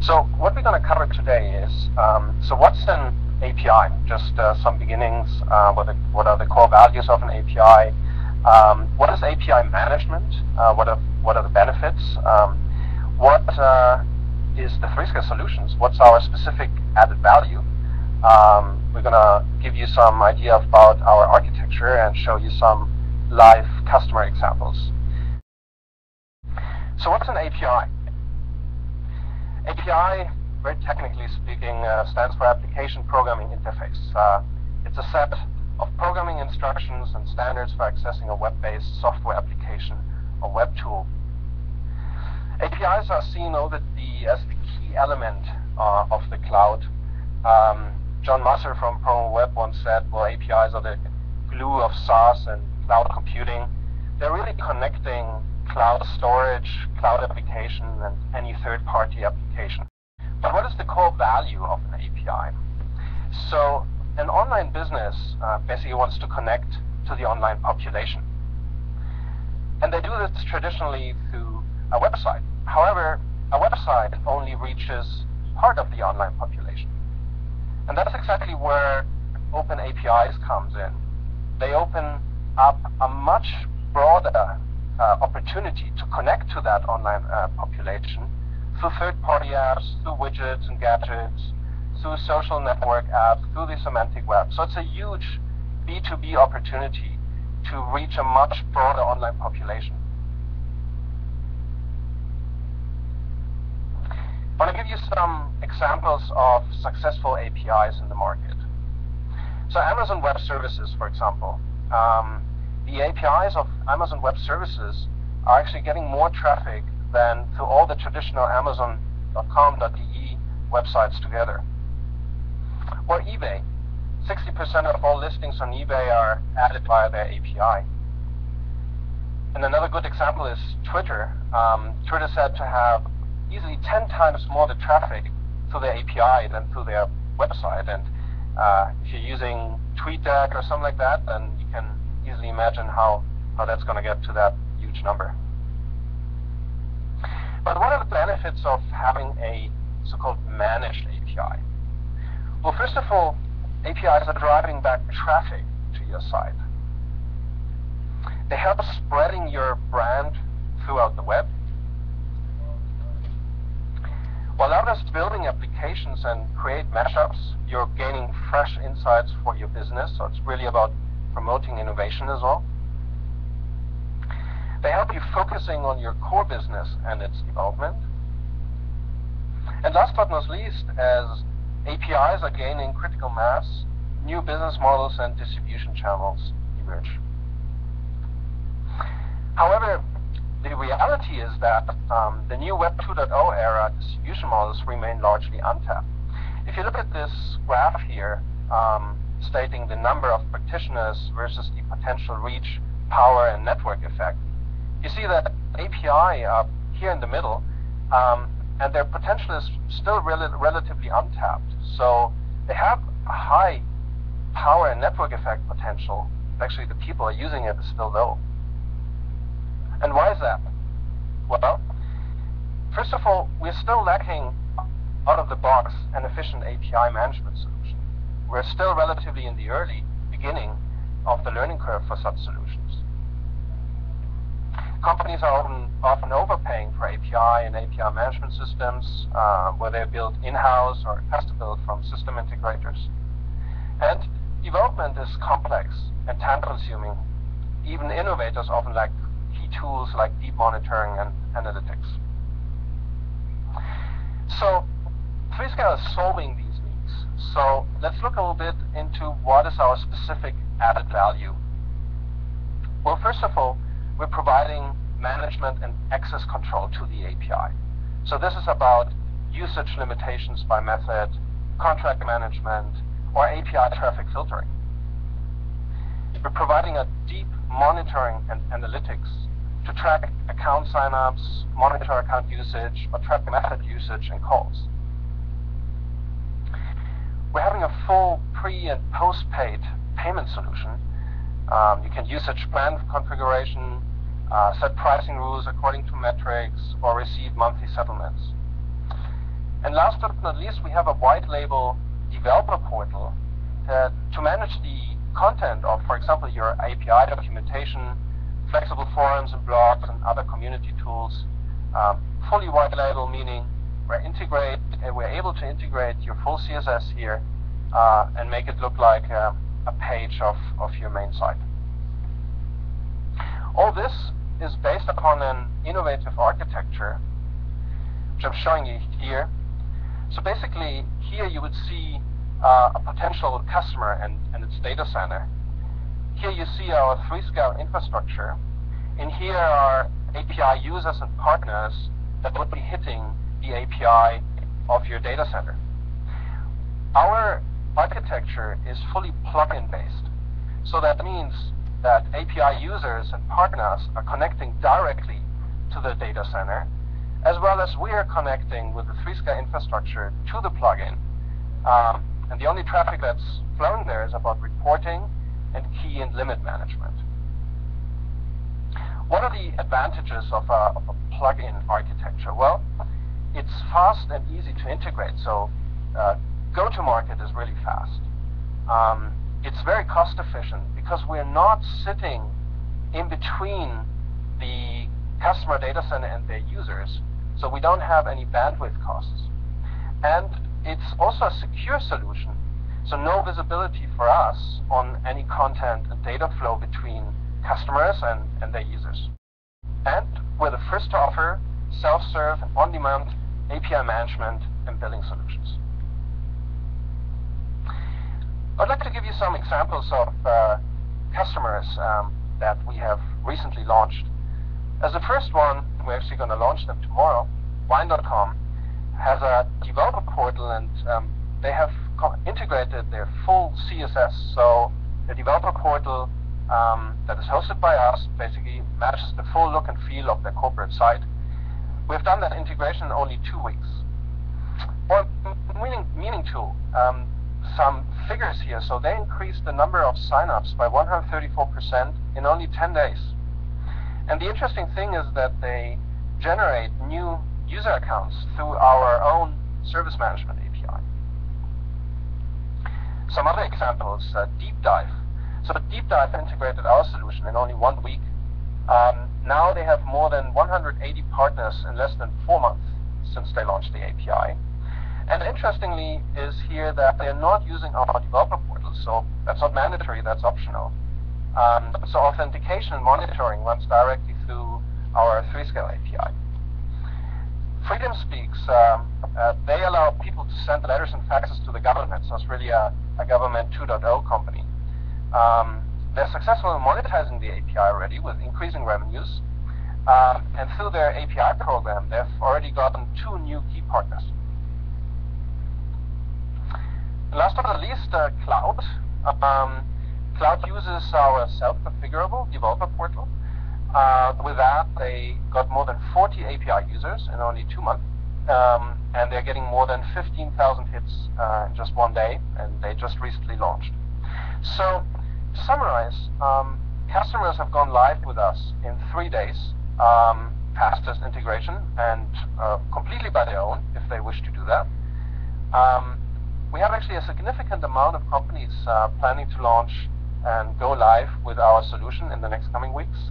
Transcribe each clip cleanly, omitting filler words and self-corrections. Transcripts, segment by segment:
So what we're going to cover today is, so what's an API? Just some beginnings, what are the core values of an API? What is API management? What are the benefits? What is the 3SCALE solutions? What's our specific added value? We're going to give you some idea about our architecture and show you some live customer examples. So what's an API? API, very technically speaking, stands for Application Programming Interface. It's a set of programming instructions and standards for accessing a web-based software application or web tool. APIs are seen as the key element of the cloud. John Musser from Promo Web once said, well, APIs are the glue of SaaS and cloud computing. They're really connecting cloud storage, cloud application, and any third-party application. But what is the core value of an API? So an online business basically wants to connect to the online population. And they do this traditionally through a website. However, a website only reaches part of the online population. And that's exactly where open APIs comes in. They open up a much broader opportunity to connect to that online population through third-party apps, through widgets and gadgets, through social network apps, through the semantic web. So it's a huge B2B opportunity to reach a much broader online population. I want to give you some examples of successful APIs in the market. So Amazon Web Services, for example. The APIs of Amazon Web Services are actually getting more traffic than through all the traditional Amazon.com.de websites together. Or eBay. 60% of all listings on eBay are added via their API. And another good example is Twitter. Twitter said to have easily 10 times more the traffic through their API than through their website. And if you're using TweetDeck or something like that, then you can easily imagine how that's going to get to that huge number. But what are the benefits of having a so-called managed API? Well, first of all, APIs are driving back traffic to your site. They help spreading your brand throughout the web. While others building applications and create mashups, you're gaining fresh insights for your business, so it's really about promoting innovation as well. They help you focusing on your core business and its development. And last but not least, as APIs are gaining critical mass, new business models and distribution channels emerge. However, the reality is that the new Web 2.0 era distribution models remain largely untapped. If you look at this graph here, stating the number of practitioners versus the potential reach, power, and network effect, you see that API are here in the middle, and their potential is still relatively untapped. So they have a high power and network effect potential. Actually, the people are using it is still low. And why is that? Well, first of all, we're still lacking out of the box an efficient API management solution. We're still relatively in the early beginning of the learning curve for such solutions. Companies are often overpaying for API and API management systems, where they're built in-house or custom-built from system integrators. And development is complex and time-consuming. Even innovators often lack key tools like deep monitoring and analytics. So 3SCALE is solving these needs. So let's look a little bit into what is our specific added value. Well, first of all, we're providing management and access control to the API. So this is about usage limitations by method, contract management, or API traffic filtering. We're providing a deep monitoring and analytics to track account signups, monitor account usage, or track method usage and calls. We're having a full pre- and post-paid payment solution. You can usage plan configuration, set pricing rules according to metrics, or receive monthly settlements. And last but not least, we have a white label developer portal to manage the content of, for example, your API documentation, flexible forums and blogs and other community tools. Fully white label, meaning we're able to integrate your full CSS here and make it look like a page of your main site. All this is based upon an innovative architecture, which I'm showing you here. So basically, here you would see a potential customer and its data center. Here you see our 3SCALE infrastructure. And here are API users and partners that would be hitting the API of your data center. Our architecture is fully plugin based. So that means that API users and partners are connecting directly to the data center, as well as we are connecting with the 3SCALE infrastructure to the plugin. And the only traffic that's flowing there is about reporting and key and limit management. What are the advantages of a plugin architecture? Well, it's fast and easy to integrate, so go-to-market is really fast. It's very cost efficient because we're not sitting in between the customer data center and their users, so we don't have any bandwidth costs. And it's also a secure solution, so no visibility for us on any content and data flow between customers and their users. And we're the first to offer self-serve and on-demand API management and billing solutions. I'd like to give you some examples of customers that we have recently launched. As the first one, we're actually going to launch them tomorrow. Wine.com has a developer portal, and they have integrated their full CSS. So the developer portal that is hosted by us basically matches the full look and feel of their corporate site. We've done that integration in only 2 weeks. Or Meaning Tool, some figures here. So they increased the number of signups by 134% in only 10 days. And the interesting thing is that they generate new user accounts through our own service management API. Some other examples, Deep Dive. So Deep Dive integrated our solution in only 1 week. Now they have more than 180 partners in less than 4 months since they launched the API. And interestingly is here that they're not using our developer portal, so that's not mandatory, that's optional. So authentication and monitoring runs directly through our 3SCALE API. Freedom Speaks, they allow people to send letters and faxes to the government, so it's really a government 2.0 company. They're successful in monetizing the API already with increasing revenues, and through their API program, they've already gotten 2 new key partners. And last but not least, Cloud. Cloud uses our self-configurable developer portal. With that, they got more than 40 API users in only 2 months, and they're getting more than 15,000 hits in just 1 day, and they just recently launched. So, to summarize, customers have gone live with us in 3 days, fastest integration, and completely by their own, if they wish to do that. We have actually a significant amount of companies planning to launch and go live with our solution in the next coming weeks.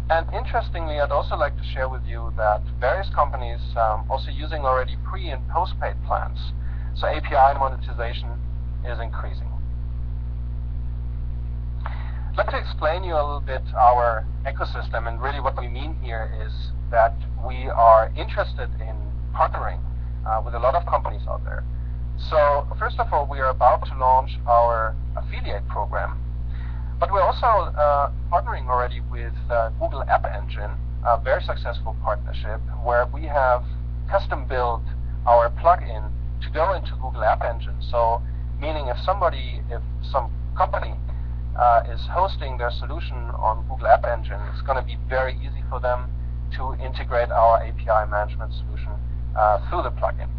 And interestingly, I'd also like to share with you that various companies also using already pre- and post-paid plans. So API monetization is increasing. I'd like to explain you a little bit our ecosystem, and really what we mean here is that we are interested in partnering with a lot of companies out there. So first of all, we are about to launch our affiliate program, but we're also partnering already with Google App Engine, a very successful partnership where we have custom built our plugin to go into Google App Engine. So meaning if some company is hosting their solution on Google App Engine, it's going to be very easy for them to integrate our API management solution through the plugin.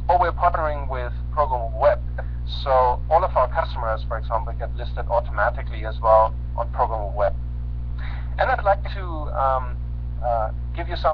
Or we're partnering with Programmable Web. So all of our customers, for example, get listed automatically as well on Programmable Web. And I'd like to give you some